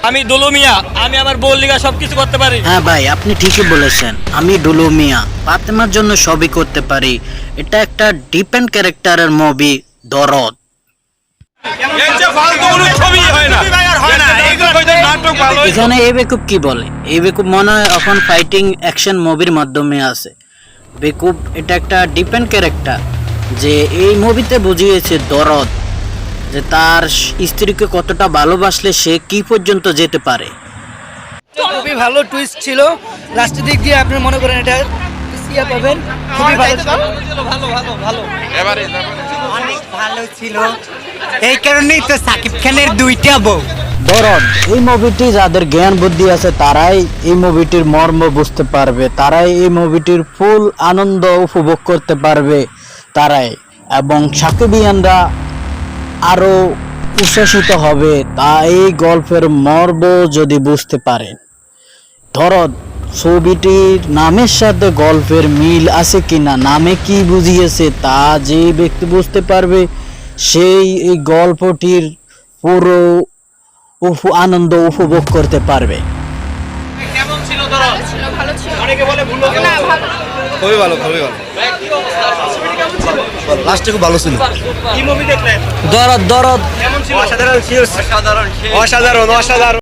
আমি দুলু মিয়া, আমি আমার বউর লিগা সবকিছু করতে পারি। হ্যাঁ ভাই, আপনি ঠিকই বলেছেন। আমি ডুলু মিয়া ফাতেমার জন্য সবই করতে পারি। এটা একটা ডিপেন্ড ক্যারেক্টারের মুভি দরদ। এখানে এই বেকুব কি বলে? এই বেকুব মনে হয় এখন ফাইটিং অ্যাকশন মুভির মাধ্যমে আছে। বেকুব এটা একটা ডিপেন্ড ক্যারেক্টার, যে এই মুভিতে বুঝিয়েছে দরদ, যে তার স্ত্রীকে কতটা ভালোবাসলে সে কি পর্যন্ত যেতে পারে। খুবই ভালো টুইস্ট ছিল লাস্টের দিক দিয়ে। আপনি মনে করেন এটা ইয়া পাবেন, খুবই ভালো ছিল। অনেক ভালো ছিল, এই কারণেই তো সাকিব খানের দুইটা বউ। দরদ এই মুভিটি যাদের জ্ঞান বুদ্ধি আছে তারাই এই মুভিটির মর্ম বুঝতে পারবে, তারাই এই মুভিটির ফুল আনন্দ উপভোগ করতে পারবে তারাই, এবং সাকিবিয়ানরা আরো উচ্ছ্বসিত হবে তা এই গল্পের মর্ম যদি বুঝতে পারেন। দরদ ছবিটির নামের সাথে গল্পের মিল আছে কিনা, নামে কি বুঝিয়েছে তা যে ব্যক্তি বুঝতে পারবে সেই এই গল্পটির পুরো আনন্দ উপভোগ করতে পারবে। কেমন ছিল দরদ? ভালো ছিল। অনেকে বলে ভুল না ভালো। খুবই ভালো, খুবই ভালো। লাস্টে খুব ভালো ছিল। কি মুভি দেখলেন? দরদ কেমন ছিল? অসাধারণ, অসাধারণ, অসাধারণ।